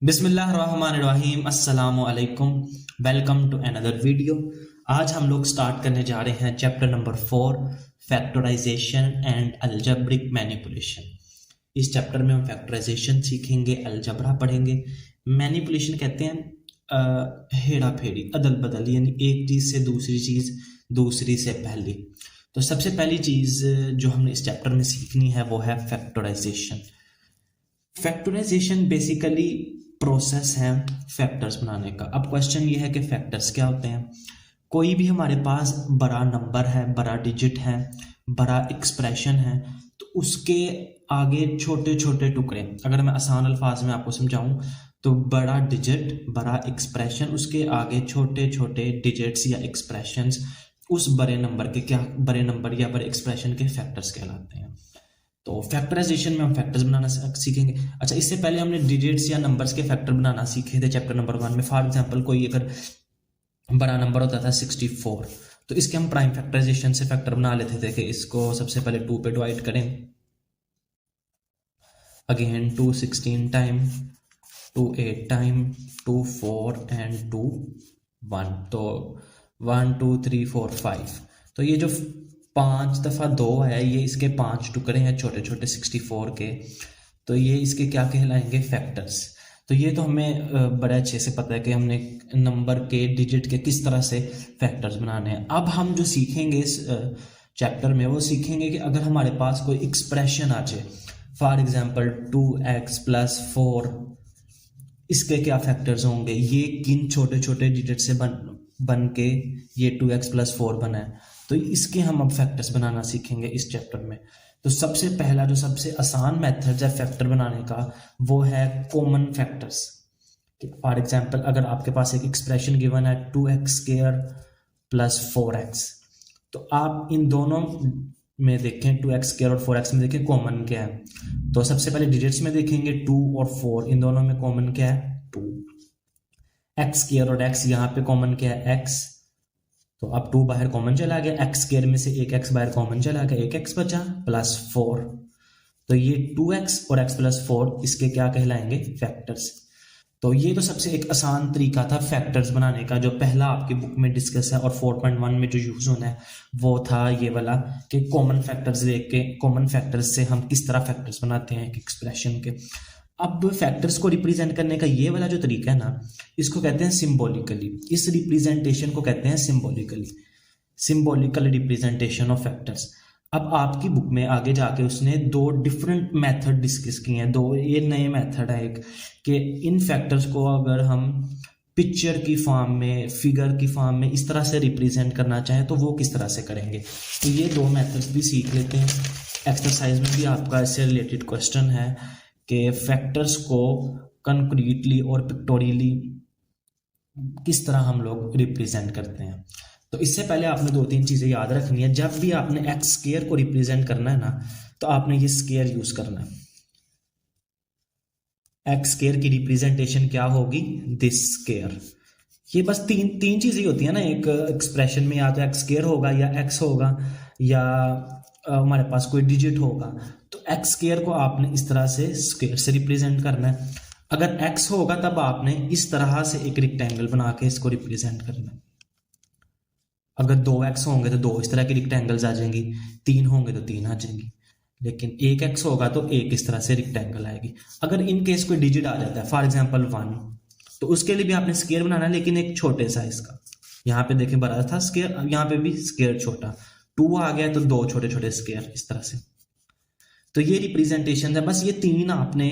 बिस्मिल्लाहिर्रहमानिर्रहीम अस्सलामु अलैकुम। Welcome to another video. आज हम लोग स्टार्ट करने जा रहे हैं chapter number 4, factorization and algebraic manipulation. इस चैप्टर में हम फैक्टराइजेशन सीखेंगे, अलजबरा पढ़ेंगे। मैनिपुलेशन कहते हैं हेरा फेरी, अदल बदल, यानी एक चीज़ से दूसरी चीज़, दूसरी से पहली। तो सबसे पहली चीज़ जो हमने इस चैप्टर में सीखनी है वो है फैक्टराइजेशन। फैक्टराइजेशन बेसिकली प्रोसेस है फैक्टर्स बनाने का। अब क्वेश्चन ये है कि फैक्टर्स क्या होते हैं। कोई भी हमारे पास बड़ा नंबर है, बड़ा डिजिट है, बड़ा एक्सप्रेशन है, तो उसके आगे छोटे छोटे टुकड़े, अगर मैं आसान अल्फाज में आपको समझाऊं तो बड़ा डिजिट, बड़ा एक्सप्रेशन, उसके आगे छोटे छोटे डिजिट्स या एक्सप्रेशंस उस बड़े नंबर के क्या, बड़े नंबर या बड़े एक्सप्रेशन के फैक्टर्स कहलाते हैं। तो फैक्टराइजेशन में हम फैक्टर्स बनाना सीखेंगे। अच्छा, इससे पहले हमने डिजिट्स या नंबर्स के फैक्टर बनाना सीखे थे चैप्टर नंबर 1 में। फॉर एग्जांपल कोई अगर बड़ा नंबर होता था 64, तो इसके हम प्राइम फैक्टराइजेशन से फैक्टर बना लेते थे कि इसको सबसे पहले 2 पे डिवाइड करें, अगेन 2 16 टाइम, 2 8 टाइम, 2 4 एंड 2 1। तो 1 2 3 4 5। तो ये जो 5 दफ़ा 2 है, ये इसके 5 टुकड़े हैं छोटे छोटे 64 के। तो ये इसके क्या कहलाएंगे, फैक्टर्स। तो ये तो हमें बड़े अच्छे से पता है कि हमने नंबर के, डिजिट के किस तरह से फैक्टर्स बनाने हैं। अब हम जो सीखेंगे इस चैप्टर में वो सीखेंगे कि अगर हमारे पास कोई एक्सप्रेशन आ जाए, फॉर एग्जाम्पल 2x + 4, इसके क्या फैक्टर्स होंगे, ये किन छोटे छोटे डिजिट से बन के ये 2x + 4 बना है। तो इसके हम अब फैक्टर्स बनाना सीखेंगे इस चैप्टर में। तो सबसे पहला जो सबसे आसान मेथड है फैक्टर बनाने का वो है कॉमन फैक्टर्स। फॉर एग्जांपल अगर आपके पास एक एक्सप्रेशन गिवन है 2x² + 4x, तो आप इन दोनों में देखें, 2x² और 4x में देखें कॉमन क्या है। तो सबसे पहले डिजिट्स में देखेंगे 2 और 4, इन दोनों में कॉमन क्या है, 2। x² और x, यहाँ पे कॉमन क्या है, x। तो अब 2 बाहर कॉमन चला गया, x² में से एक x बाहर कॉमन चला गया, एक x बचा, +4। तो ये 2x और x + 4 इसके क्या कहलाएंगे, फैक्टर्स। तो ये तो सबसे एक आसान तरीका था फैक्टर्स बनाने का, जो पहला आपकी बुक में डिस्कस है, और 4.1 में जो यूज होना है वो था ये वाला कि कॉमन फैक्टर्स देख के, कॉमन फैक्टर्स से हम किस तरह फैक्टर्स बनाते हैं एक एक्सप्रेशन के। अब फैक्टर्स को रिप्रेजेंट करने का ये वाला जो तरीका है ना, इसको कहते हैं सिंबॉलिकली। इस रिप्रेजेंटेशन को कहते हैं symbolically, symbolical representation of factors. अब आपकी बुक में आगे जाके उसने 2 डिफरेंट मेथड डिस्कस किए हैं, 2 ये नए मेथड है एक, कि इन फैक्टर्स को अगर हम पिक्चर की फॉर्म में, फिगर की फॉर्म में इस तरह से रिप्रेजेंट करना चाहें तो वो किस तरह से करेंगे। तो ये 2 मेथड्स भी सीख लेते हैं। एक्सरसाइज में भी आपका इससे रिलेटेड क्वेश्चन है कि फैक्टर्स को कंक्रीटली और पिक्टोरियली किस तरह हम लोग रिप्रेजेंट करते हैं। तो इससे पहले आपने 2-3 चीज़ें याद रखनी है। जब भी आपने x² को रिप्रेजेंट करना है ना, तो आपने ये स्क्वायर यूज करना है। x² की रिप्रेजेंटेशन क्या होगी, दिस स्क्वायर। ये बस तीन चीज़ें होती है ना एक एक्सप्रेशन में, या तो x² होगा, या x होगा, या हमारे पास कोई डिजिट होगा। तो x² को आपने इस तरह से स्क्वायर से रिप्रेजेंट करना है। अगर x होगा तब आपने इस तरह से एक रेक्टेंगल बना के इसको रिप्रेजेंट करना है। अगर 2x होंगे तो 2 इस तरह की रेक्टेंगल्स आ जाएंगी, 3 होंगे तो 3 आ जाएंगी। लेकिन 1x होगा तो 1 इस तरह से रेक्टेंगल आएगी। अगर इन केस कोई डिजिट आ जाता है, फॉर एग्जांपल 1, तो उसके लिए भी आपने स्क्वायर बनाना है, लेकिन एक छोटे साइज का। यहाँ पे देखें बड़ा था स्क्वायर, यहाँ पे भी स्क्वायर छोटा। 2 आ गया तो 2 छोटे छोटे स्क्वायर इस तरह से। तो ये रिप्रेजेंटेशन है। बस ये 3 आपने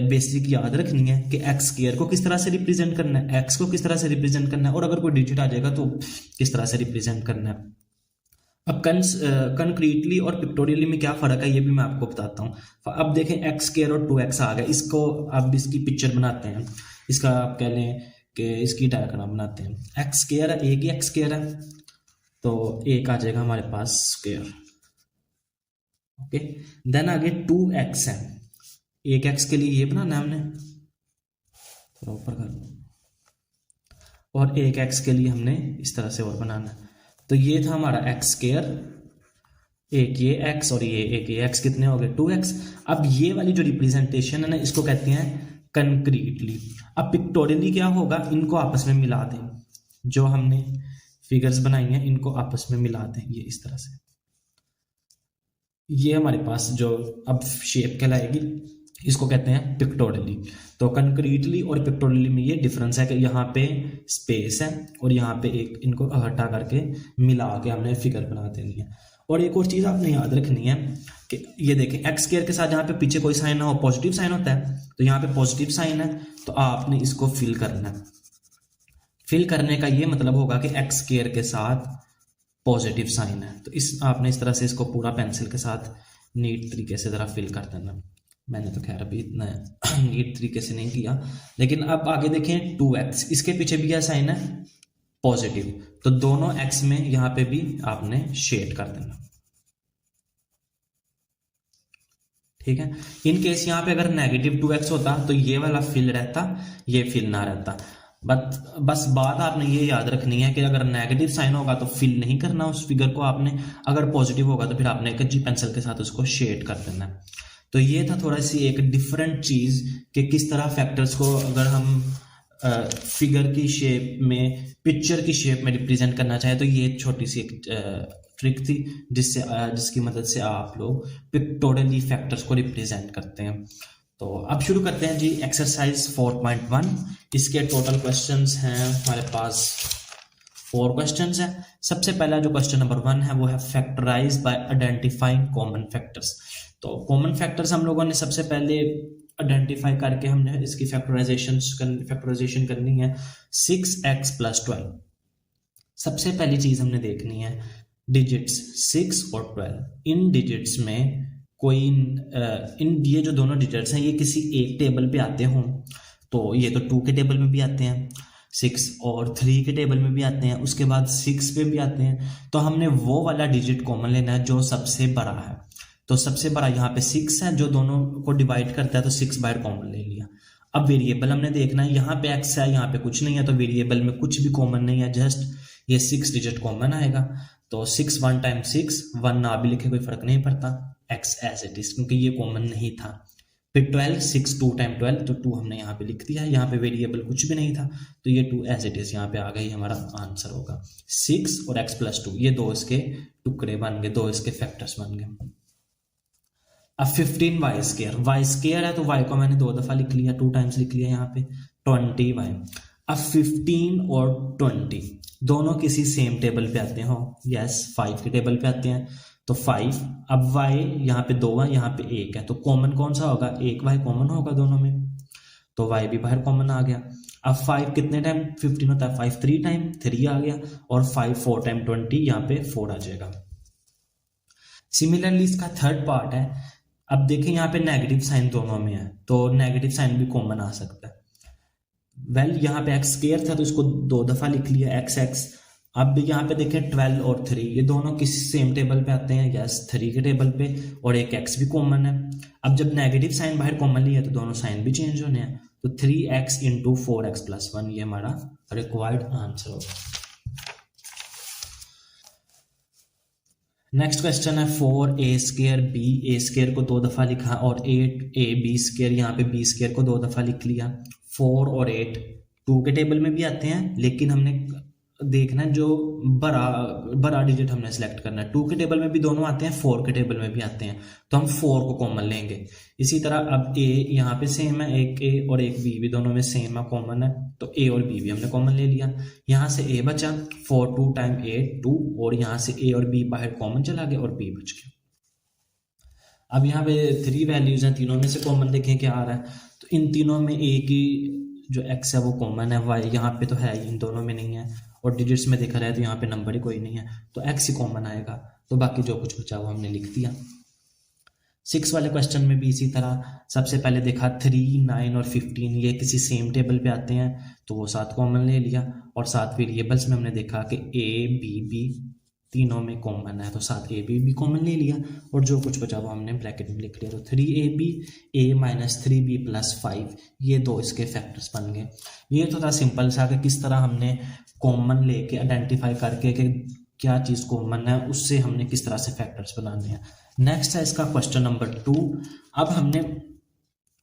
बेसिक याद रखनी है कि x² को किस तरह से रिप्रेजेंट करना है, x को किस तरह से रिप्रेजेंट करना है, और अगर कोई डिजिट आ जाएगा तो किस तरह से रिप्रेजेंट करना है। अब कंक्रीटली और पिक्टोरियली में क्या फ़र्क है ये भी मैं आपको बताता हूँ। अब देखें x² और 2x आ गया, इसको अब इसकी पिक्चर बनाते हैं। इसका आप कह लें कि इसकी डायग्राम बनाते हैं। x² है, एक ही x² है, तो एक आ जाएगा हमारे पास स्क्वायर। ओके, देन आगे 2x है, एक x के लिए ये बनाना है हमने, थोड़ा ऊपर कर, और एक x के लिए हमने इस तरह से और बनाना है। तो ये था हमारा x², एक ये x और ये एक ये x, कितने हो गए, 2x। अब ये वाली जो रिप्रेजेंटेशन है ना, इसको कहते हैं कंक्रीटली। अब पिक्टोरियली क्या होगा, इनको आपस में मिला दें, जो हमने फिगर्स बनाई हैं इनको आपस में मिला दें, ये इस तरह से। ये हमारे पास जो अब शेप कहलाएगी, इसको कहते हैं पिक्टोरियली। तो कंक्रीटली और पिक्टोरियली में ये डिफरेंस है कि यहाँ पे स्पेस है और यहाँ पे एक, इनको हटा करके मिला के हमने फिगर बना देनी है। और एक और चीज़ आपने याद रखनी है कि ये देखें, एक्स स्क्वायर के साथ यहाँ पे पीछे कोई साइन ना हो, पॉजिटिव साइन होता है, तो यहाँ पे पॉजिटिव साइन है, तो आपने इसको फिल करना है। फिल करने का ये मतलब होगा कि एक्स स्क्वायर के साथ पॉजिटिव साइन है, तो इस आपने इस तरह से इसको पूरा पेंसिल के साथ नीट तरीके से ज़रा फिल कर देना। मैंने तो खैर अभी इतना नीट तरीके से नहीं किया, लेकिन अब आगे देखें 2x, इसके पीछे भी क्या साइन है, पॉजिटिव, तो दोनों x में यहाँ पे भी आपने शेड कर देना। ठीक है, इन केस यहाँ पे अगर नेगेटिव 2x होता तो ये वाला फिल रहता, ये फिल ना रहता। बस बात आपने ये याद रखनी है कि अगर नेगेटिव साइन होगा तो फिल नहीं करना उस फिगर को आपने, अगर पॉजिटिव होगा तो फिर आपने कच्ची पेंसिल के साथ उसको शेड कर देना है। तो ये था थोड़ा सी एक डिफरेंट चीज़ कि किस तरह फैक्टर्स को अगर हम फिगर की शेप में, पिक्चर की शेप में रिप्रेजेंट करना चाहे, तो ये छोटी सी एक ट्रिक थी जिसकी मदद से आप लोग पिक्टोरियली फैक्टर्स को रिप्रेजेंट करते हैं। तो अब शुरू करते हैं जी एक्सरसाइज 4.1। इसके टोटल क्वेश्चंस हैं हमारे पास 4 क्वेश्चंस हैं। सबसे पहला जो क्वेश्चन नंबर 1 है वो है factorize by identifying common factors. तो कॉमन फैक्टर्स हम लोगों ने सबसे पहले आइडेंटिफाई करके हमने इसकी फैक्टराइजेशन करनी है। 6x + 12, सबसे पहली चीज हमने देखनी है डिजिट्स 6 और 12। इन डिजिट्स में कोई ये जो दोनों डिजिट्स हैं ये किसी एक टेबल पे आते हों, तो ये तो 2 के टेबल में भी आते हैं, 6 और 3 के टेबल में भी आते हैं, उसके बाद 6 पे भी आते हैं। तो हमने वो वाला डिजिट कॉमन लेना है जो सबसे बड़ा है। तो सबसे बड़ा यहाँ पे 6 है, जो दोनों को डिवाइड करता है, तो 6 बाहर कॉमन ले लिया। अब वेरिएबल हमने देखना है, यहाँ पे x है, यहाँ पे कुछ नहीं है, तो वेरिएबल में कुछ भी कॉमन नहीं है, जस्ट ये 6 डिजिट कॉमन आएगा। तो 6 1 टाइम्स 6, 1 ना भी लिखे कोई फर्क नहीं पड़ता, x एज इट इज, क्योंकि ये कॉमन नहीं था। फिर 12, 6 2 टाइम 12, तो 2 हमने यहाँ पे लिख दिया, यहाँ पे वेरिएबल कुछ भी नहीं था, तो ये 2 एज इट इज यहाँ पे आ गई, हमारा आंसर होगा 6 और x + 2। ये 2 इसके टुकड़े बन गए, 2 इसके फैक्टर्स बन गए। अब 15y², y² है तो y को मैंने 2 दफा लिख लिया, 2 टाइम्स लिख लिया यहाँ पे 20y। अब 15 और 20 दोनों किसी सेम टेबल पे आते हो, यस 5 के टेबल पे आते हैं, तो 5। अब y यहाँ पे 2 है, यहाँ पे 1 है, तो कॉमन कौन सा होगा, 1y कॉमन होगा दोनों में, तो y भी बाहर कॉमन आ गया। अब 5 कितने टाइम 15 होता है, 5 3 टाइम, 3 आ गया, और 5 4 टाइम 20, यहाँ पे 4 आ जाएगा। सिमिलरली इसका थर्ड पार्ट है, अब देखें यहाँ पे नेगेटिव साइन दोनों में है, तो नेगेटिव साइन भी कॉमन आ सकता है। वेल यहाँ पे x² था तो इसको 2 दफा लिख लिया, x। अब यहाँ पे देखें 12 और 3, ये दोनों किस सेम टेबल पे आते हैं, यस 3 के टेबल पे, और एक x भी कॉमन है। अब जब नेगेटिव साइन बाहर कॉमन लिया तो दोनों साइन भी चेंज होने हैं, तो 3x × 4x + 1 ये हमारा रिक्वायर्ड आंसर होगा। नेक्स्ट क्वेश्चन है 4a² b, a² को 2 दफा लिखा, और 8ab², यहाँ पे b² को 2 दफा लिख लिया। 4 और 8 2 के टेबल में भी आते हैं, लेकिन हमने देखना है जो बड़ा डिजिट हमने सेलेक्ट करना है। 2 के टेबल में भी दोनों आते हैं, 4 के टेबल में भी आते हैं, तो हम 4 को कॉमन लेंगे। इसी तरह अब a यहाँ पे सेम है, एक a और एक b भी दोनों में सेम है, कॉमन है, तो a और b भी हमने कॉमन ले लिया। यहाँ से a बचा, 4 2 टाइम 8 2, और यहाँ से a और b बाहर कॉमन चला गया और b बच गया। अब यहाँ पे 3 वैल्यूज हैं, तीनों में से कॉमन देखें क्या आ रहा है, तो इन तीनों में a की जो x है वो कॉमन है, y यहाँ पे तो है, इन दोनों में नहीं है, और डिजिट्स में देखा रहे तो यहाँ पे नंबर ही कोई नहीं है, तो x ही कॉमन आएगा, तो बाकी जो कुछ बचा वो हमने लिख दिया। 6 वाले क्वेश्चन में भी इसी तरह, सबसे पहले देखा 3 9 और 15 ये किसी सेम टेबल पे आते हैं, तो वो 7 कॉमन ले लिया, और 7 वेरिएबल्स में हमने देखा कि a b b तीनों में कॉमन है, तो 7ab भी कॉमन ले लिया, और जो कुछ बचा वो हमने ब्रैकेट में लिख लिया, तो 3ab a - 3b + 5 ये 2 इसके फैक्टर्स बन गए। ये थोड़ा सिंपल सा कि किस तरह हमने कॉमन लेके आइडेंटिफाई करके कि क्या चीज़ कॉमन है, उससे हमने किस तरह से फैक्टर्स बनाने हैं। नेक्स्ट है इसका क्वेश्चन नंबर 2। अब हमने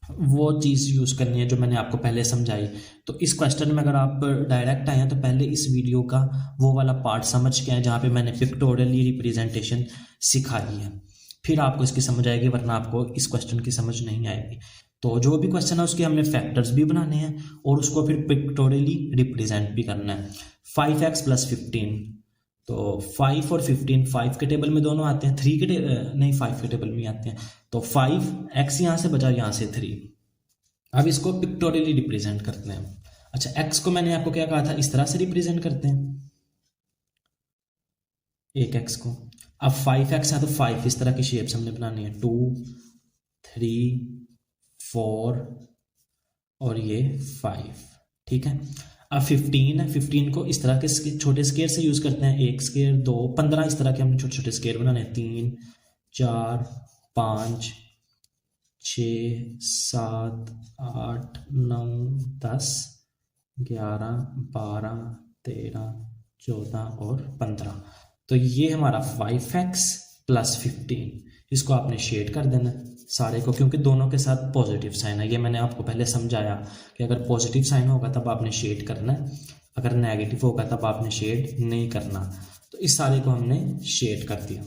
वो चीज़ यूज़ करनी है जो मैंने आपको पहले समझाई। तो इस क्वेश्चन में अगर आप डायरेक्ट आए हैं तो पहले इस वीडियो का वो वाला पार्ट समझ के आए जहाँ पे मैंने पिक्टोरियली रिप्रेजेंटेशन सिखाई है, फिर आपको इसकी समझ आएगी, वरना आपको इस क्वेश्चन की समझ नहीं आएगी। तो जो भी क्वेश्चन है उसके हमने फैक्टर्स भी बनाने हैं और उसको फिर पिक्टोरियली रिप्रेजेंट भी करना है। 5x + 15, तो 5 और 15 5 के टेबल में दोनों आते हैं, 3 के नहीं 5 के टेबल में आते हैं। तो 5x यहाँ से बचा, यहाँ से 3। अब इसको पिक्टोरियली रिप्रेजेंट करते हैं। अच्छा, x को मैंने आपको क्या कहा था, इस तरह से रिप्रेजेंट करते हैं एक x को। अब 5x है तो 5 इस तरह की शेप्स हमने बनानी है, 2 3 4 और ये 5, ठीक है। अब 15 है, 15 को इस तरह के छोटे स्केयर से यूज करते हैं, 1 स्केयर 2 15 इस तरह के हमने छोटे छोटे स्केयर बनाने हैं, 3 4 5 6 7 8 9 10 11 12 13 14 और 15। तो ये हमारा 5x + 15, इसको आपने शेड कर देना सारे को, क्योंकि दोनों के साथ पॉजिटिव साइन है। ये मैंने आपको पहले समझाया कि अगर पॉजिटिव साइन होगा तब आपने शेड करना है, अगर नेगेटिव होगा तब आपने शेड नहीं करना। तो इस सारे को हमने शेड कर दिया।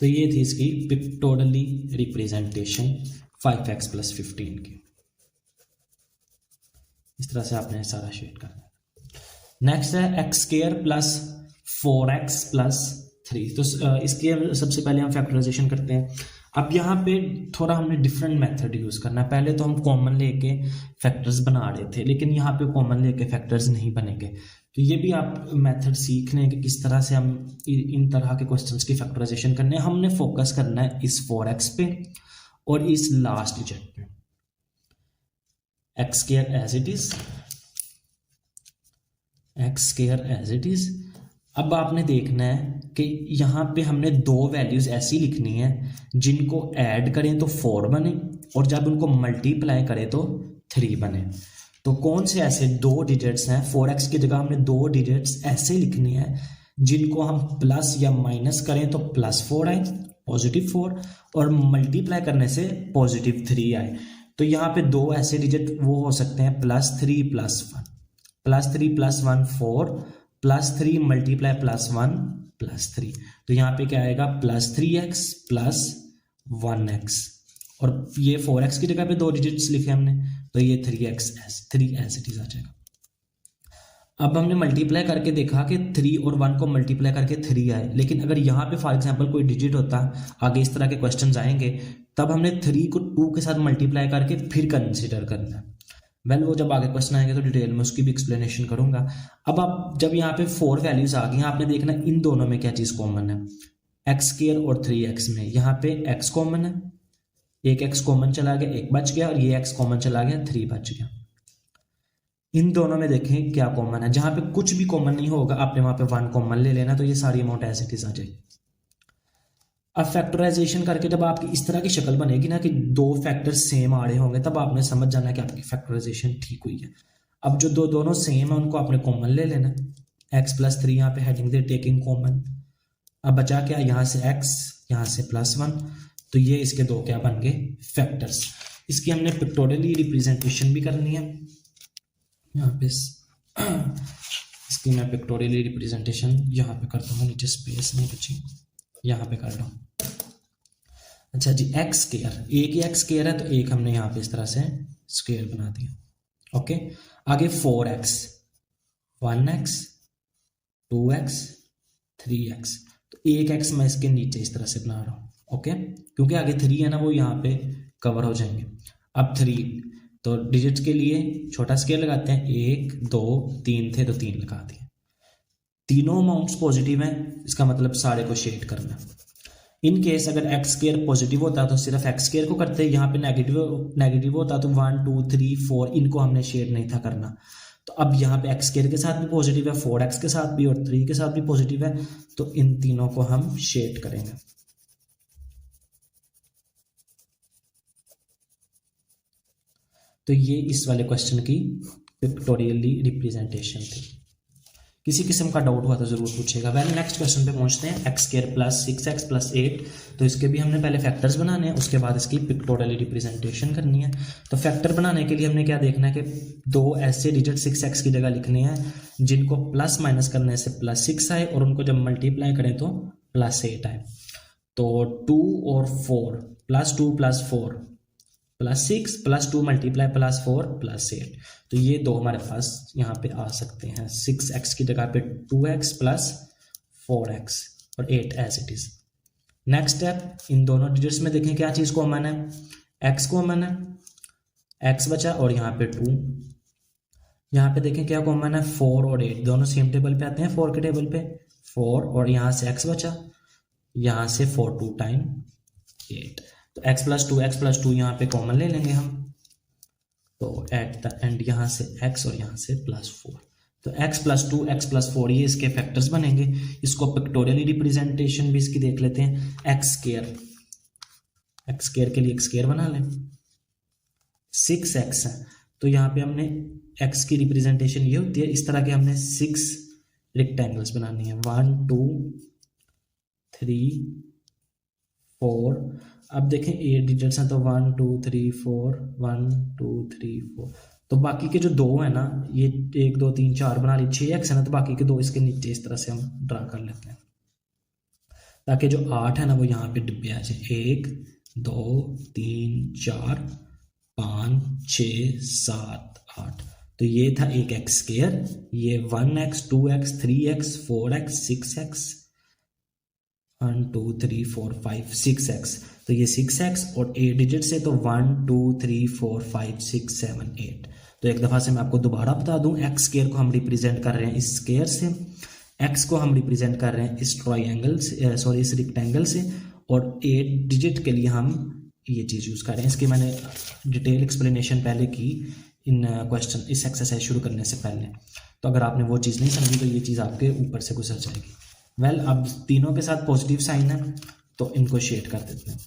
तो ये थी इसकी पिक्टोरियली रिप्रेजेंटेशन 5x + 15 की। इस तरह से आपने सारा शेड करना है। नेक्स्ट है x² + 4x + 3। तो इसके सबसे पहले हम फैक्टराइजेशन करते हैं। अब यहाँ पे थोड़ा हमने डिफरेंट मेथड यूज करना है। पहले तो हम कॉमन लेके फैक्टर्स बना रहे थे, लेकिन यहाँ पे कॉमन लेके फैक्टर्स नहीं बनेंगे। तो ये भी आप मेथड सीख लें कि किस तरह से हम इन तरह के क्वेश्चंस की फैक्टराइजेशन करने हैं। हमने फोकस करना है इस 4x पे और इस लास्ट डिजिट पे। x² as it is, x² as it is. अब आपने देखना है कि यहाँ पे हमने दो वैल्यूज ऐसी लिखनी है जिनको ऐड करें तो 4 बने और जब उनको मल्टीप्लाई करें तो 3 बने। तो कौन से ऐसे दो डिजिट्स हैं, 4x की जगह हमने दो डिजिट्स ऐसे लिखनी है जिनको हम प्लस या माइनस करें तो +4 आए, +4, और मल्टीप्लाई करने से +3 आए। तो यहाँ पे दो ऐसे डिजिट वो हो सकते हैं +3 + 1, +3 + 1 4, +3 × +1 +3। तो यहाँ पे क्या आएगा, +3x + 1x, और ये 4x की जगह पे दो डिजिट्स लिखे हमने, तो ये 3 एज इट इज आ जाएगा। अब हमने मल्टीप्लाई करके देखा कि 3 और 1 को मल्टीप्लाई करके 3 आए, लेकिन अगर यहाँ पे फॉर एग्जांपल कोई डिजिट होता, आगे इस तरह के क्वेश्चंस आएंगे, तब हमने 3 को 2 के साथ मल्टीप्लाई करके फिर कंसिडर करना है। वेल वो जब आगे क्वेश्चन आएंगे तो डिटेल में उसकी भी एक्सप्लेनेशन करूंगा। अब आप जब यहाँ पे 4 वैल्यूज आ गई, आपने देखना इन दोनों में क्या चीज कॉमन है, x² और 3x में। यहाँ पे x कॉमन है, एक x कॉमन चला गया, एक बच गया, और ये x कॉमन चला गया, 3 बच गया। इन दोनों में देखें क्या कॉमन है। जहां पे कुछ भी कॉमन नहीं होगा आपने वहां पे 1 कॉमन ले लेना, तो ये सारी अमाउंट एज इट इज आ जाएगी। अब फैक्टराइजेशन करके जब आपकी इस तरह की शक्ल बनेगी ना कि दो फैक्टर सेम आ रहे होंगे, तब आपने समझ जाना है कि आपकी फैक्टराइजेशन ठीक हुई है। अब जो दोनों सेम है उनको आपने कॉमन ले लेना, x + 3 यहाँ पे हेडिंग दे टेकिंग कॉमन। अब बचा क्या, यहाँ से x, यहाँ से +1, तो ये इसके दो क्या बन गए, फैक्टर्स। इसकी हमने पिक्टोरियली रिप्रेजेंटेशन भी करनी है। यहाँ पे इसकी मैं पिक्टोरियली रिप्रेजेंटेशन यहाँ पे करता हूँ, नीचे स्पेस नहीं बची, यहाँ पे कर रहा हूँ। अच्छा जी, x², एक ही x² है तो एक हमने यहाँ पे इस तरह से स्क्वायर बना दिया। ओके, आगे 4x, 1x, 2x, 3x, तो एक x मैं इसके नीचे इस तरह से बना रहा हूँ। ओके, क्योंकि आगे 3 है ना, वो यहाँ पे कवर हो जाएंगे। अब 3 तो डिजिट्स के लिए छोटा स्केयर लगाते हैं, 1 2 3 थे तो 3 लगा दिए। तीनों अमाउंट्स पॉजिटिव हैं, इसका मतलब सारे को शेड करना। इन केस अगर x² पॉजिटिव होता तो सिर्फ x² को करते, यहाँ पे नेगेटिव होता तो 1 2 3 4 इनको हमने शेड नहीं था करना। तो अब यहाँ पे x² के साथ भी पॉजिटिव है, 4x के साथ भी और 3 के साथ भी पॉजिटिव है, तो इन तीनों को हम शेड करेंगे। तो ये इस वाले क्वेश्चन की पिक्टोरियली रिप्रेजेंटेशन थी। किसी किस्म का डाउट हुआ तो ज़रूर पूछेगा। वेल नेक्स्ट क्वेश्चन पे पहुंचते हैं। X square plus 6x plus 8, तो इसके भी हमने पहले फैक्टर्स बनाने हैं, उसके बाद इसकी पिक्टोरियली रिप्रेजेंटेशन करनी है। तो फैक्टर बनाने के लिए हमने क्या देखना है कि दो ऐसे डिजिट 6x की जगह लिखने हैं जिनको प्लस माइनस करने से +6 आए और उनको जब मल्टीप्लाई करें तो +8 आए। तो 2 और 4 +2 +4 +6 +2 मल्टीप्लाई +4 +8, तो ये दो हमारे पास यहाँ पे आ सकते हैं। 6x की जगह पे 2x प्लस 4x और 8 as it is. Next step, इन दोनों डिजिट्स में देखें क्या चीज़ कॉमन है, x कॉमन है, x बचा और यहाँ पे 2। यहाँ पे देखें क्या कॉमन है, 4 और 8 दोनों सेम टेबल पे आते हैं, 4 के टेबल पे 4 और यहाँ से x बचा, यहाँ से 4 2 टाइम 8, तो x + 2 यहाँ पे कॉमन ले लेंगे हम, तो एट द एंड यहाँ से x और यहाँ से +4, तो x + 2 x + 4 ये इसके फैक्टर्स बनेंगे। इसको पिक्टोरियली रिप्रेजेंटेशन भी इसकी देख लेते हैं। x स्क्वायर के लिए x स्क्वायर बना लें, 6x है तो यहाँ पे हमने x की रिप्रेजेंटेशन ये होती है, इस तरह के हमने 6 रेक्टेंगल्स बनानी है, 1 2 3 4। अब देखें 8 डिजिट्स हैं तो 1 2 3 4 1 2 3 4, तो बाकी के जो दो है ना, ये 1 2 3 4 बना ली, 6x है ना, तो बाकी के दो इसके नीचे इस तरह से हम ड्रा कर लेते हैं ताकि जो 8 है ना वो यहाँ पे डिब्बे आ जाए। 1 2 3 4 5 6 7 8, तो ये था एक x स्क्वायर, ये 1x 2x 3x 4x 6x 1 2 3 4 5 6x, तो ये 6x और 8 डिजिट से तो 1 2 3 4 5 6 7 8। तो एक दफ़ा से मैं आपको दोबारा बता दूं, x स्क्वायर को हम रिप्रेजेंट कर रहे हैं इस स्क्वायर से, x को हम रिप्रेजेंट कर रहे हैं इस ट्रायंगल से, सॉरी इस रेक्टेंगल से, और 8 डिजिट के लिए हम ये चीज़ यूज़ कर रहे हैं। इसकी मैंने डिटेल एक्सप्लेनेशन पहले की इन क्वेश्चन, इस एक्सरसाइज शुरू करने से पहले, तो अगर आपने वो चीज़ नहीं समझी तो ये चीज़ आपके ऊपर से गुजर जाएगी। वेल अब तीनों के साथ पॉजिटिव साइन है तो इनको शेड कर देते हैं।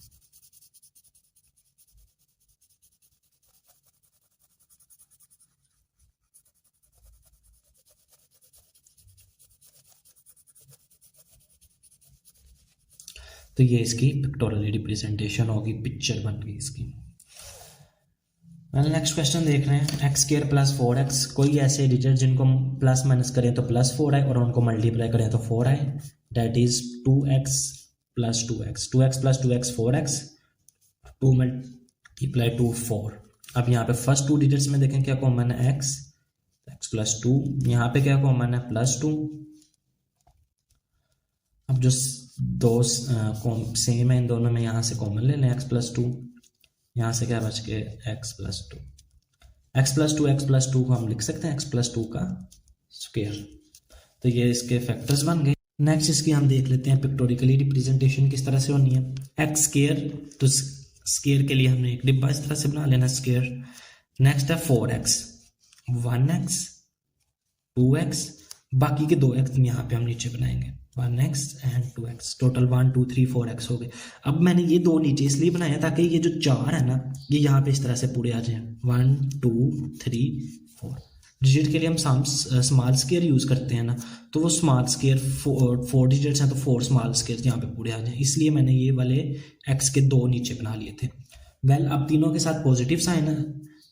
तो ये इसकी पिक्टोरियल रिप्रेजेंटेशन होगी, पिक्चर बन गई इसकी। नेक्स्ट क्वेश्चन देख रहे हैं। एक्स स्क्वायर प्लस 4x, कोई ऐसे डिजिट जिनको प्लस माइनस करें तो +4 आए और उनको मल्टीप्लाई करें तो 4 आए, that is 2x plus 2x, 2x plus 2x 4x, 2 multiply 2 4। अब यहाँ पे फर्स्ट 2 डिजिट्स में देखें क्या कॉमन है, x प्लस 2, यहाँ पे क्या कॉमन है +2। अब जो दो सेम है इन दोनों में यहाँ से कॉमन ले लें, x प्लस 2, यहाँ से क्या बच के x प्लस 2, x प्लस 2 को हम लिख सकते हैं x प्लस 2 का स्क्वायर, तो ये इसके फैक्टर्स बन गए। नेक्स्ट इसकी हम देख लेते हैं पिक्टोरिकली रिप्रेजेंटेशन किस तरह से होनी है। एक्स स्क्वायर, तो स्क्वायर के लिए हमने एक डिब्बा इस तरह से बना लेना स्क्वायर। नेक्स्ट है 4x, 1x 2x, बाकी के 2x यहाँ पे हम नीचे बनाएंगे, 1x and 2x, total 1 2 3 4x हो गए। अब मैंने ये दो नीचे इसलिए बनाया ताकि ये जो 4 है ना ये यहाँ पे इस तरह से पूरे आ जाए, 1 2 3 4। डिजिट के लिए हम स्मॉल स्क्वायर यूज़ करते हैं ना, तो वो स्मॉल स्क्वायर 4 डिजिट्स हैं तो 4 स्मॉल स्क्वायर यहाँ पे पूरे आ जाए, इसलिए मैंने ये वाले x के दो नीचे बना लिए थे। वेल अब तीनों के साथ पॉजिटिव साइन है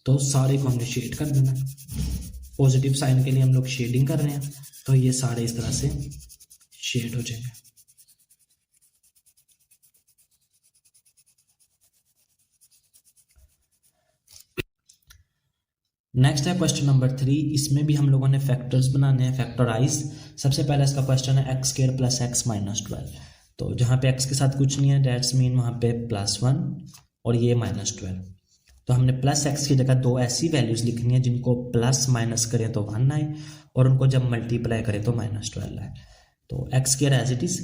तो सारे को हमने शेड कर देना। पॉजिटिव साइन के लिए हम लोग शेडिंग कर रहे हैं, तो ये सारे इस तरह से शेड हो जाएंगे। नेक्स्ट है क्वेश्चन नंबर 3, इसमें भी हम लोगों ने फैक्टर्स बनाने हैं, फैक्टराइज। सबसे पहले इसका क्वेश्चन है x square plus x minus 12, तो जहाँ पे x के साथ कुछ नहीं है डेट्स मीन वहाँ पे +1 और ये -12, तो हमने प्लस x की जगह दो ऐसी वैल्यूज लिखनी है जिनको प्लस माइनस करें तो 1 आए और उनको जब मल्टीप्लाई करें तो -12 आए। तो x square as it is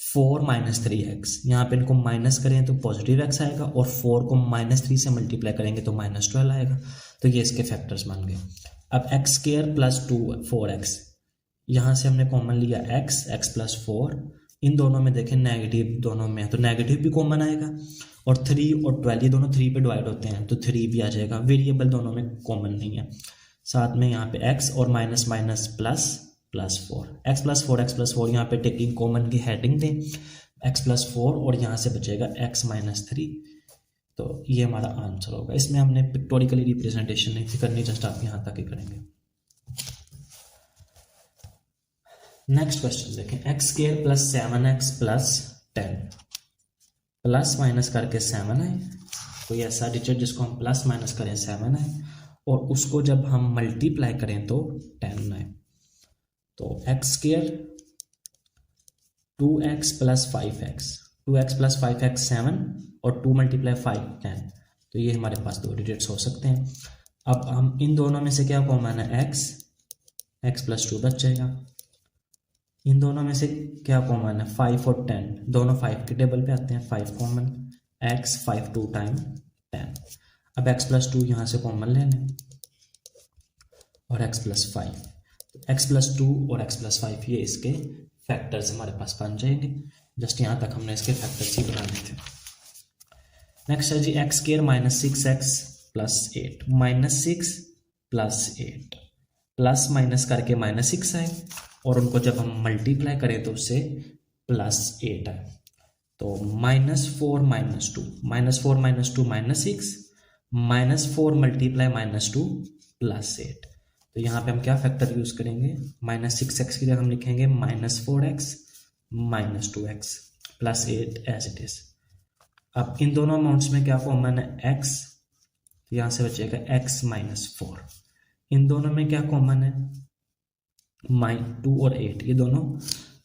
4 - 3x, यहाँ पे इनको माइनस करें तो पॉजिटिव x आएगा और 4 को -3 से मल्टीप्लाई करेंगे तो -12 आएगा, तो ये इसके फैक्टर्स बन गए। अब एक्स स्क्वायर प्लस 4x, यहाँ से हमने कॉमन लिया x प्लस 4, इन दोनों में देखें नेगेटिव दोनों में है तो नेगेटिव भी कॉमन आएगा, और 3 और 12 ये दोनों 3 पे डिवाइड होते हैं तो 3 भी आ जाएगा, वेरिएबल दोनों में कॉमन नहीं है। साथ में यहाँ पे x और माइनस माइनस प्लस +4, x+4 यहाँ पे टेकिंग कॉमन की हेडिंग दें x+4 और यहाँ से बचेगा x-3। तो ये हमारा आंसर होगा। इसमें हमने पिक्टोरिकली रिप्रेजेंटेशन नहीं थी करनी, जस्ट आप यहाँ तक ही करेंगे। नेक्स्ट क्वेश्चन देखें, x² + 7x + 10 प्लस माइनस करके 7 है। कोई ऐसा डिजिट जिसको हम प्लस माइनस करें 7 है और उसको जब हम मल्टीप्लाई करें तो 10 है। तो x² 2x + 5x, 2x + 5x 7 और 2 × 5 10। तो ये हमारे पास दो डिजिट्स हो सकते हैं। अब हम इन दोनों में से क्या कॉमन है, x + 2 बच जाएगा। इन दोनों में से क्या कॉमन है, 5 और 10, दोनों 5 के टेबल पे आते हैं, 5 कॉमन, x 5 2 टाइम 10। अब x + 2 यहाँ से कॉमन ले लें और x + 5, x + 2 और x + 5 ये इसके फैक्टर्स हमारे पास बन जाएंगे। जस्ट यहाँ तक हमने इसके फैक्टर्स ही बनाने थे। नेक्स्ट है जी x² - 6x + 8, -6 + 8 प्लस माइनस करके -6 है और उनको जब हम मल्टीप्लाई करें तो उससे +8 है। तो -4 - 2, -4 - 2 -6, -4 × -2 +8। तो यहाँ पे हम क्या फैक्टर यूज करेंगे, -6x की जगह हम लिखेंगे -4x - 2x +8 as it is. अब इन दोनों अमाउंट्स में क्या कॉमन है, x, तो यहाँ से बचेगा x - 4। इन दोनों में क्या कॉमन है, -2 और 8, ये दोनों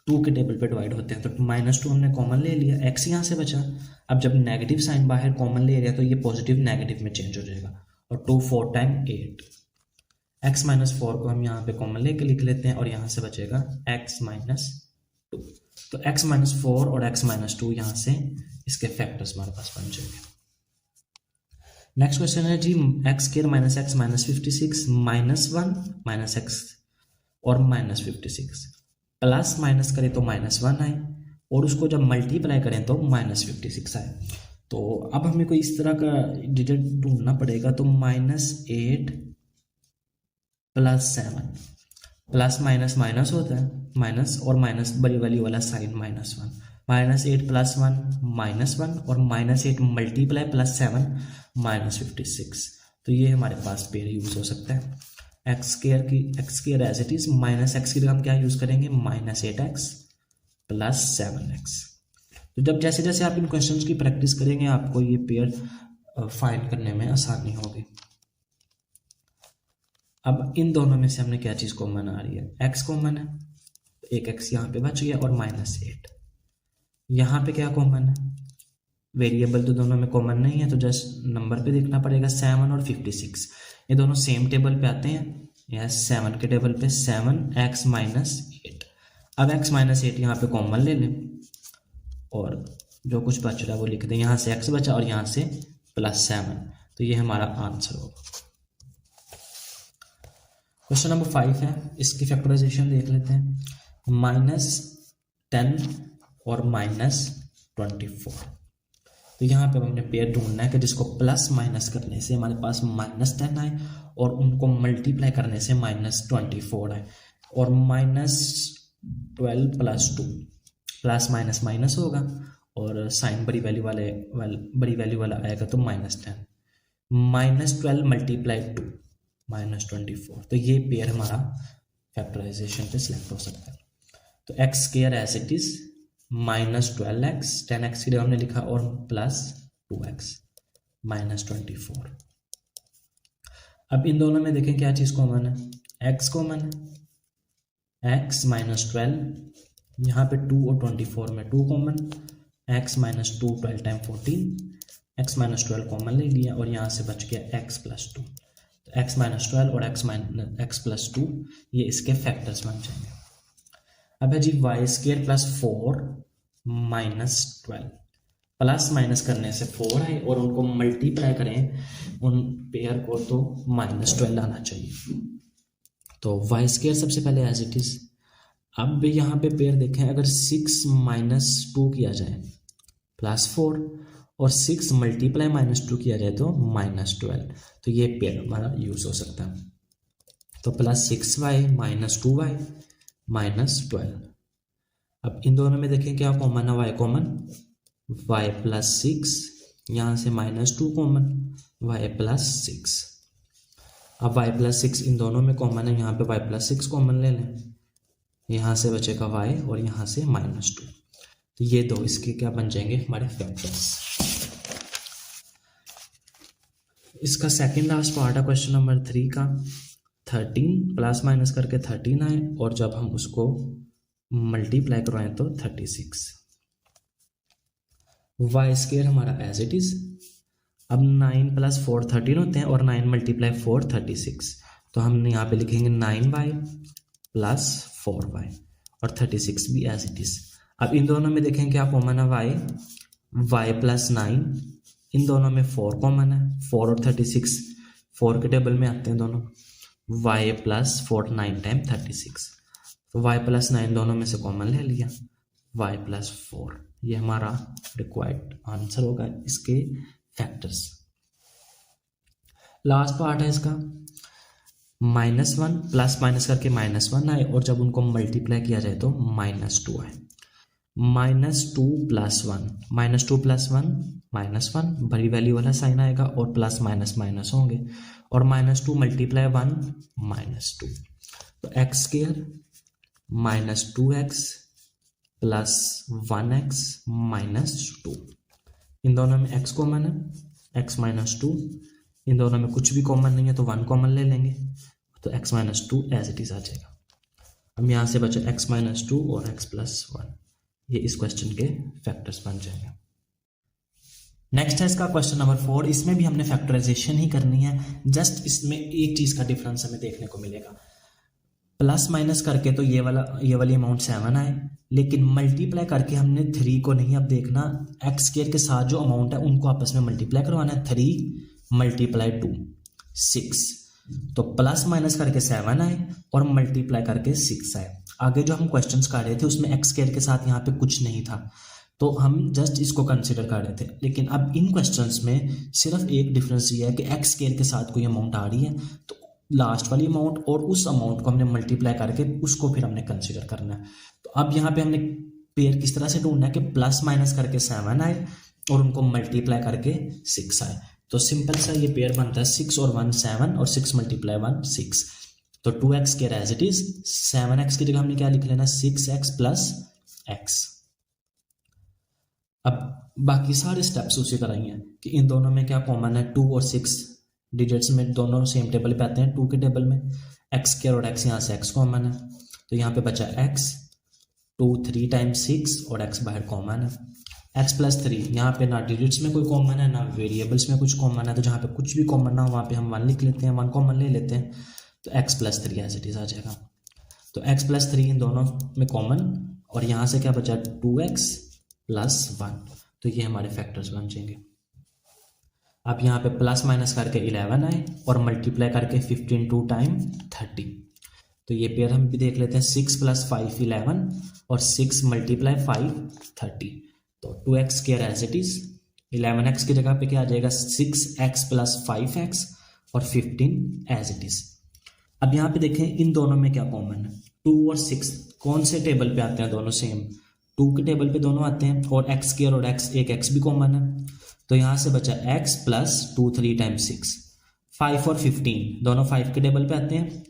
2 के टेबल पे डिवाइड होते हैं। तो -2 हमने कॉमन ले लिया, x यहाँ से बचा। अब जब नेगेटिव साइन बाहर कॉमन ले लिया तो ये पॉजिटिव नेगेटिव में चेंज हो जाएगा और 2 4 टाइम 8। x - 4 को हम यहाँ पे कॉमन लेके लिख लेते हैं और यहाँ से बचेगा x - 2। तो x - 4 और x - 2 यहाँ से इसके फैक्टर्स हमारे पास बन जाएंगे। नेक्स्ट क्वेश्चन है जी, x² - x - 56 -1 - x और -56 प्लस माइनस करें तो -1 आए और उसको जब मल्टीप्लाई करें तो -56 आए। तो अब हमें कोई इस तरह का डिजिट ढूंढना पड़ेगा। तो -8 + 7, प्लस माइनस माइनस होता है, माइनस और माइनस बड़ी वाली वाला साइन -1, -8 + 1 -1 और -8 मल्टीप्लाई +7 -56। तो ये हमारे पास पेयर यूज हो सकता है। x² as it is, -x की जगह हम क्या यूज करेंगे, -8x + 7x। तो जब जैसे जैसे आप इन क्वेश्चंस की प्रैक्टिस करेंगे आपको ये पेयर फाइंड करने में आसानी होगी। अब इन दोनों में से हमने क्या चीज कॉमन आ रही है, x कॉमन है, एक x यहाँ पे बच गया और -8। यहाँ पे क्या कॉमन है, वेरिएबल तो दोनों में कॉमन नहीं है तो जस्ट नंबर पे देखना पड़ेगा। 7 और 56 ये दोनों सेम टेबल पे आते हैं, यह 7 के टेबल पे 7x - 8। अब x - 8 यहाँ पे कॉमन ले लें और जो कुछ बच रहा है वो लिख दें। यहाँ से x बचा और यहाँ से +7, तो ये हमारा आंसर होगा। क्वेश्चन नंबर 5 है, इसकी फैक्टराइजेशन देख लेते हैं। -10 और -24, तो यहाँ पे हमने पेयर ढूंढना है कि जिसको प्लस माइनस करने से हमारे पास -10 आए और उनको मल्टीप्लाई करने से -24 आए और -12 + 2 प्लस माइनस माइनस होगा और साइन बड़ी वैल्यू वाला आएगा तो -10, -12 × 2 -24। तो ये पेयर हमारा फैक्टराइजेशन पे सिलेक्ट हो सकता है। तो x² as it is, -12x 10x की जगह हमने लिखा और +2x -24। अब इन दोनों में देखें क्या चीज कॉमन है, x कॉमन है, x - 12, यहाँ पे 2 और 24 में 2 common, x - 2 12 time 14, x - 12 common ले लिया और यहाँ से बच गया x + 2। तो x - 12 और x + 2 ये इसके फैक्टर्स बन जाएंगे। अब है जी y² + 4 - 12, प्लस माइनस करने से 4 है और उनको मल्टीप्लाई करें उन पेयर को तो -12 आना चाहिए। तो y² सबसे पहले एज इट इज। अब यहाँ पे पेयर देखें, अगर 6 - 2 किया जाए +4 और 6 मल्टीप्लाई -2 किया जाए तो -12, तो ये पेयर हमारा यूज हो सकता है। तो +6y - 2y -12। अब इन दोनों में देखें क्या कॉमन है, y कॉमन, y प्लस 6, यहाँ से -2 कॉमन, y प्लस 6। अब y प्लस 6 इन दोनों में कॉमन है, यहाँ पे y प्लस 6 कॉमन ले लें, यहाँ से बचेगा y और यहाँ से -2। तो ये दो इसके क्या बन जाएंगे हमारे फैक्टर्स। इसका सेकंड लास्ट पार्ट है क्वेश्चन नंबर 3 का। 13 प्लस माइनस करके 13 आए और जब हम उसको मल्टीप्लाई करवाएं तो 36। वाई स्केयर हमारा एज इट इज। अब 9 प्लस 4 13 होते हैं और 9 मल्टीप्लाई 4 36। तो हम यहाँ पे लिखेंगे 9y प्लस 4y और 36 भी एज इट इज। अब इन दोनों में देखें क्या कॉमन है, y प्लस 9, इन दोनों में 4 कॉमन है, 4 और 36 4 के टेबल में आते हैं दोनों, y प्लस 4 9 टाइम 36। तो y प्लस 9 दोनों में से कॉमन ले लिया, y प्लस 4। ये हमारा रिक्वायर्ड आंसर होगा इसके फैक्टर्स। लास्ट पार्ट है इसका, -1 प्लस माइनस करके -1 आए और जब उनको मल्टीप्लाई किया जाए तो -2 आए। -2 प्लस 1, -2 प्लस 1 -1, बड़ी वैल्यू वाला साइन आएगा और प्लस माइनस माइनस होंगे और -2 मल्टीप्लाई 1 -2। तो x square -2x plus 1x -2। इन दोनों में x कॉमन है, x -2, इन दोनों में कुछ भी कॉमन नहीं है तो 1 कॉमन ले लेंगे तो x -2 एज इट इज आ जाएगा। अब यहाँ से बचे x -2 और x प्लस 1। ये इस क्वेश्चन के फैक्टर्स बन जाएंगे। नेक्स्ट है इसका क्वेश्चन नंबर 4। इसमें भी हमने फैक्टराइजेशन ही करनी है, जस्ट इसमें एक चीज का डिफरेंस हमें देखने को मिलेगा। प्लस माइनस करके तो ये वाली अमाउंट 7 आए, लेकिन मल्टीप्लाई करके हमने 3 को नहीं अब देखना, एक्स स्क्वायर के साथ जो अमाउंट है उनको आपस में मल्टीप्लाई करवाना है। 3 मल्टीप्लाई 2 6। तो प्लस माइनस करके 7 आए और मल्टीप्लाई करके 6 आए। आगे जो हम क्वेश्चंस कर रहे थे उसमें एक्स स्क्वायर के साथ यहाँ पे कुछ नहीं था तो हम जस्ट इसको कंसिडर कर रहे थे, लेकिन अब इन क्वेश्चंस में सिर्फ एक डिफरेंस ये है कि एक्स स्क्वायर के साथ कोई अमाउंट आ रही है तो लास्ट वाली अमाउंट और उस अमाउंट को हमने मल्टीप्लाई करके उसको फिर हमने कंसिडर करना है। तो अब यहाँ पे हमने पेयर किस तरह से ढूंढना है कि प्लस माइनस करके 7 आए और उनको मल्टीप्लाई करके 6 आए। तो सिंपल सा ये पेयर बनता है 6 और 1 7 और 6 मल्टीप्लाई 1 6। तो 2x square as it is, 7x की जगह हमने क्या लिख लेना 6x प्लस x। अब बाकी सारे स्टेप्स उसी तरह ही हैं कि इन दोनों में क्या कॉमन है, 2 और 6 डिजिट्स में दोनों सेम टेबल पे आते हैं 2 के टेबल में। एक्स स्क्वायर और x यहाँ से x कॉमन है तो यहाँ पे बचा x, 2 3 टाइम्स 6 और x बाहर कॉमन है। x प्लस 3, यहाँ पे ना डिजिट्स में कोई कॉमन है ना वेरिएबल्स में कुछ कॉमन है, तो जहाँ पे कुछ भी कॉमन ना हो वहाँ पे हम 1 लिख लेते हैं, 1 कॉमन ले लेते हैं तो x plus 3 as it is आ जाएगा। तो x प्लस 3 इन दोनों में कॉमन और यहाँ से क्या बचा 2x प्लस 1। तो ये हमारे फैक्टर्स बन जाएंगे। अब यहाँ पे प्लस माइनस करके 11 आए और मल्टीप्लाई करके 15 2 टाइम 30। तो ये पेयर हम भी देख लेते हैं, 6 प्लस 5 11 और 6 मल्टीप्लाई 5 30। तो 2x square as it is, 11x की जगह पे क्या आ जाएगा 6x प्लस 5x और 15 एज इट इज। अब यहाँ पे देखें इन दोनों में क्या कॉमन है, 2 और 6 कौन से टेबल पे आते हैं, दोनों सेम 2 के टेबल पे दोनों आते हैं और x स्क्वायर और x एक x भी कॉमन है तो यहाँ से बचा x प्लस 2 3 टाइम्स 6। 5 और 15 दोनों 5 के टेबल पे आते हैं,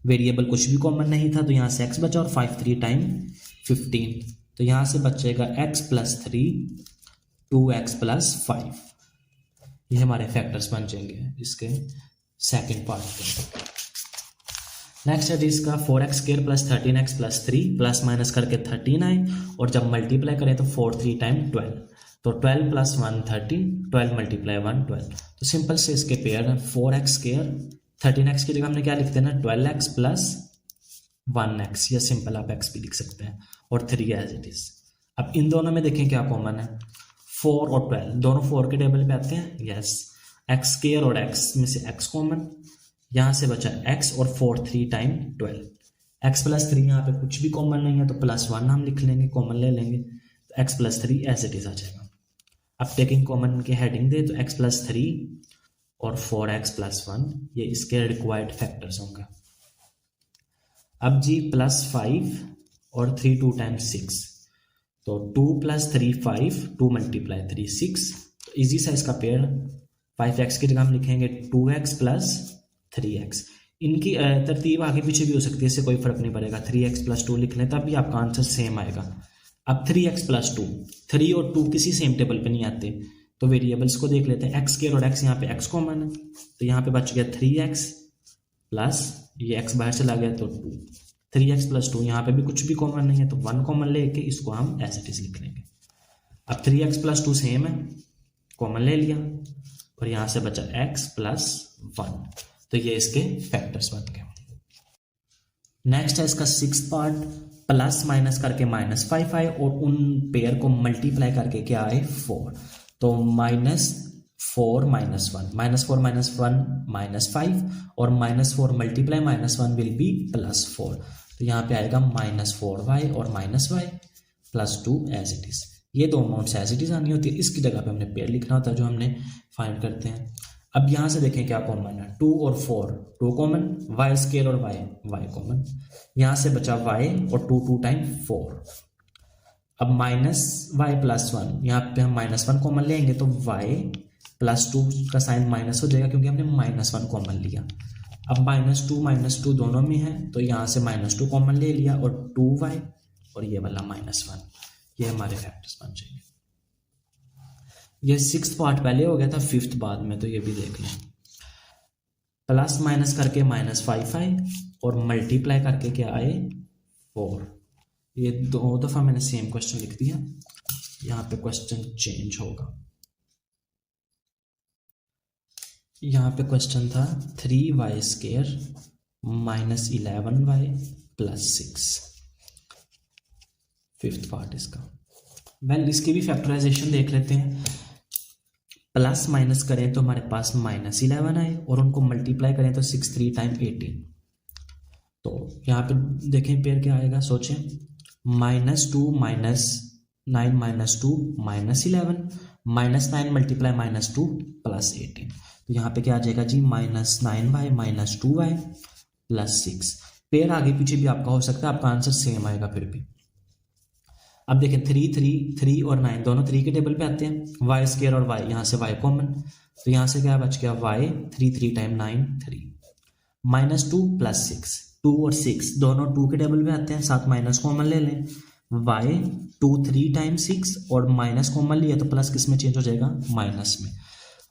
वेरिएबल कुछ भी कॉमन नहीं था तो यहाँ से x बचा और 5 3 टाइम 15 तो यहाँ से बचेगा x प्लस 3 2x प्लस 5। ये हमारे फैक्टर्स बन जाएंगे इसके सेकेंड पार्ट के। नेक्स्ट है इसका 4x square plus 13x plus 3 plus minus करके 13 आए और जब मल्टीप्लाई करें तो 4 3 टाइम 12। तो 12 प्लस 1 13, 12 मल्टीप्लाई 1 12। तो सिंपल से इसके पेयर है 4x स्क्वायर, 13x की जगह हमने क्या लिखते हैं ना 12x प्लस 1x, या सिंपल आप x भी लिख सकते हैं और 3 एज इट इज। अब इन दोनों में देखें क्या कॉमन है, 4 और 12 दोनों 4 के टेबल पे आते हैं, यस। x स्क्वायर और x में से x कॉमन, यहाँ से बचा x और 4 3 टाइम 12। x प्लस 3 यहाँ पे कुछ भी कॉमन नहीं है तो प्लस 1 हम लिख लेंगे, कॉमन ले लेंगे तो x plus 3 as it is आ जाएगा। अब टेकिंग कॉमन की हेडिंग दे तो x प्लस 3 और 4x प्लस 1 ये इसके रिक्वायर्ड फैक्टर्स होंगे। अब जी +5 और 3 2 टाइम्स 6, तो 2 + 3 5, 2 × 3 6, तो ईजी सा इसका पेयर 5x की जगह हम लिखेंगे 2x + 3x। इनकी तरतीब आगे पीछे भी हो सकती है, इससे कोई फर्क नहीं पड़ेगा। 3x + 2 लिख लें तब भी आपका आंसर सेम आएगा। अब 3x + 2, 3 और 2 किसी सेम टेबल पे नहीं आते, तो वेरिएबल्स को देख लेते हैं। x² और x, यहाँ पे x कॉमन है, तो यहाँ पे बच गया 3x प्लस ये x बाहर चला गया तो 2, 3x + 2, यहाँ पे भी कुछ भी कॉमन नहीं है तो 1 कॉमन लेके इसको हम एज इट इज लिख लेंगे। अब 3x + 2 सेम है, कॉमन ले लिया, और यहाँ से बचा x + 1, तो ये इसके फैक्टर्स बन गए। नेक्स्ट है इसका 6th पार्ट, प्लस माइनस करके -5 आए और उन पेयर को मल्टीप्लाई करके क्या आए 4, तो -4 - 1, -4 - 1 -5, और -4 × -1 विल बी +4, तो यहाँ पे आएगा -4y और -y + 2 एज इट इज। ये दो अमाउंट्स एज इट इज आनी होती है, इसकी जगह पे हमने पेयर लिखना होता है जो हमने फाइंड करते हैं। अब यहाँ से देखें क्या कॉमन है, 2 और 4, 2 कॉमन, y² और y कॉमन, यहाँ से बचा y और 2 2 टाइम 4। अब -y + 1, यहाँ पे हम -1 कॉमन लेंगे तो y + 2 का साइन माइनस हो जाएगा क्योंकि हमने -1 कॉमन लिया। अब -2 दोनों में है तो यहाँ से -2 कॉमन ले लिया और 2y और ये वाला -1, ये हमारे फैक्टर्स बन जाएंगे। ये 6th पार्ट पहले हो गया था, 5th बाद में, तो ये भी देख लें। प्लस माइनस करके -5 आए और मल्टीप्लाई करके क्या आए 4। ये 2 दफ़ा मैंने सेम क्वेश्चन लिख दिया, यहाँ पे क्वेश्चन चेंज होगा। यहाँ पे क्वेश्चन था 3y² - 11y + 6, 5th पार्ट इसका। इसकी भी फैक्टराइजेशन देख लेते हैं। प्लस माइनस करें तो हमारे पास -11 आए और उनको मल्टीप्लाई करें तो 6 3 टाइम 18, तो यहाँ पे देखें पेयर क्या आएगा, सोचें। -2 - 9 - 2 -11, -9 × -2 + 18, तो यहाँ पे क्या आ जाएगा जी -9y - 2y + 6। पेयर आगे पीछे भी आपका हो सकता है, आपका आंसर सेम आएगा फिर भी। अब देखें 3 और 9 दोनों 3 के टेबल पे आते हैं, y² और y, यहाँ से y कॉमन, तो यहाँ से क्या बच गया y, 3 3 टाइम 9 3, -2 + 6, 2 और 6 दोनों 2 के टेबल पे आते हैं, साथ माइनस कॉमन ले लें, y 2 3 टाइम 6 और माइनस कॉमन लिया तो प्लस किस में चेंज हो जाएगा, माइनस में।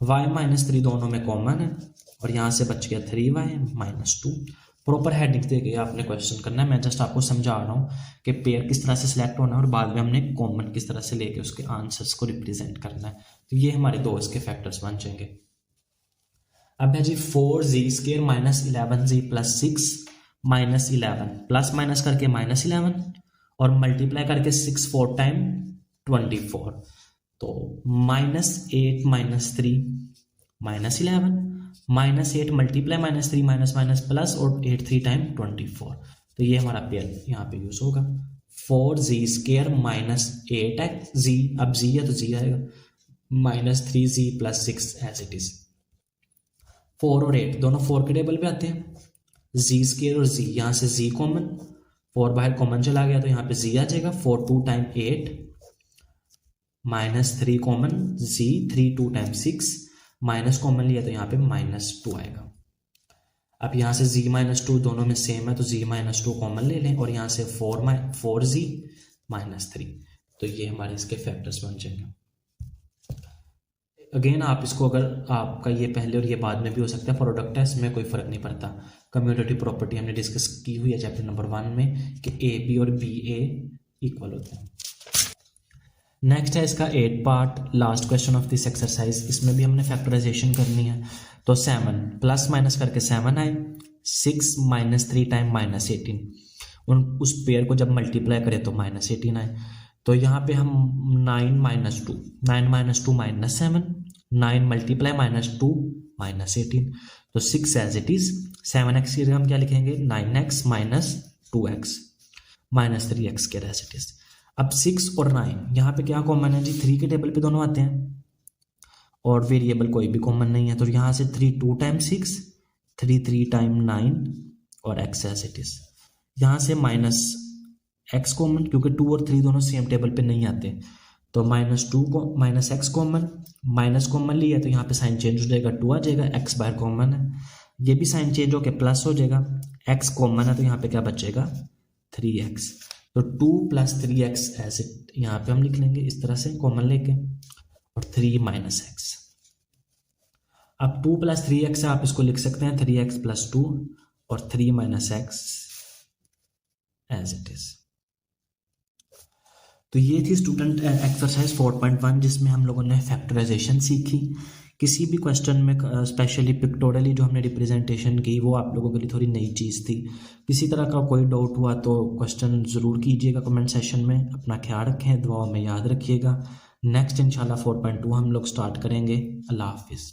y -3 दोनों में कॉमन है और यहाँ से बच गया 3y - 2। प्रॉपर हेडिंग दे के आपने क्वेश्चन करना है, मैं जस्ट आपको समझा रहा हूँ कि पेयर किस तरह से सिलेक्ट होना है और बाद में हमने कॉमन किस तरह से लेके उसके आंसर्स को रिप्रेजेंट करना है। तो ये हमारे 2 इसके फैक्टर्स बन जाएंगे। अब है जी 4z² - 11z + 6 - 11, प्लस माइनस करके -11 और मल्टीप्लाई करके 6 4 टाइम 24, तो -8 - 3 -11, -8 मल्टीप्लाई -3 माइनस प्लस और 8 3 टाइम 24, तो ये हमारा पेयर यहाँ पे यूज होगा। 4z² - 8z, अब z है तो z आएगा, -3z + 6 एज इट इज। 4 और 8 दोनों 4 के टेबल पे आते हैं, z² और z, यहाँ से z कॉमन, 4 बाहर कॉमन चला गया तो यहाँ पे z आ जाएगा, 4 2 time 8 -3 common, z 3 2 time 6, minus common लिया तो यहाँ पे -2 आएगा। अब यहाँ से z - 2 दोनों में सेम है तो z - 2 कॉमन ले लें और यहाँ से 4z - 3, तो ये हमारे इसके फैक्टर्स बन जाएंगे। अगेन आप इसको, अगर आपका ये पहले और ये बाद में भी हो सकता है, प्रोडक्ट है, इसमें कोई फर्क नहीं पड़ता। कम्यूटेटिव प्रॉपर्टी हमने डिस्कस की हुई है चैप्टर नंबर 1 में कि AB और BA इक्वल होते हैं। नेक्स्ट है इसका 8 part, last question of this exercise. इसमें भी हमने फैक्टराइजेशन करनी है, तो 7 प्लस माइनस करके 7 आए, 6 -3 टाइम -18, उस पेयर को जब मल्टीप्लाई करें तो -18 आए, तो यहाँ पे हम 9 - 2 -7, 9 मल्टीप्लाई -2 -18, तो 6 एज इट इज। 7x की जगह हम क्या लिखेंगे, 9x - 2x -3x के एज इट इज। अब 6 और 9 यहाँ पे क्या कॉमन है जी, 3 के टेबल पे दोनों आते हैं और वेरिएबल कोई भी कॉमन नहीं है, तो यहाँ से 3 2 टाइम 6, 3 3 टाइम 9 और x एज इट इज। यहाँ से माइनस एक्स कॉमन, क्योंकि 2 और 3 दोनों सेम टेबल पे नहीं आते, तो -2 को minus x common, minus common लिया तो यहाँ पे साइन चेंज हो जाएगा, 2 आ जाएगा, एक्स बाहर कॉमन है, ये भी साइन चेंज होकर प्लस हो जाएगा, एक्स कॉमन है तो यहाँ पे क्या बचेगा 3x। तो 2 + 3x ऐसे यहाँ पे हम लिख लेंगे इस तरह से कॉमन लेके, और 3 - x। अब 2 + 3x आप इसको लिख सकते हैं 3x + 2 और 3 - x एज इट इज। तो ये थी स्टूडेंट एक्सरसाइज 4.1 जिसमें हम लोगों ने फैक्टराइजेशन सीखी। किसी भी क्वेश्चन में स्पेशली पिक्टोरियली जो हमने रिप्रेजेंटेशन की वो आप लोगों के लिए थोड़ी नई चीज़ थी। किसी तरह का कोई डाउट हुआ तो क्वेश्चन ज़रूर कीजिएगा कमेंट सेशन में। अपना ख्याल रखें, दुआओं में याद रखिएगा। नेक्स्ट इंशाल्लाह 4.2 हम लोग स्टार्ट करेंगे। अल्लाह हाफिज़।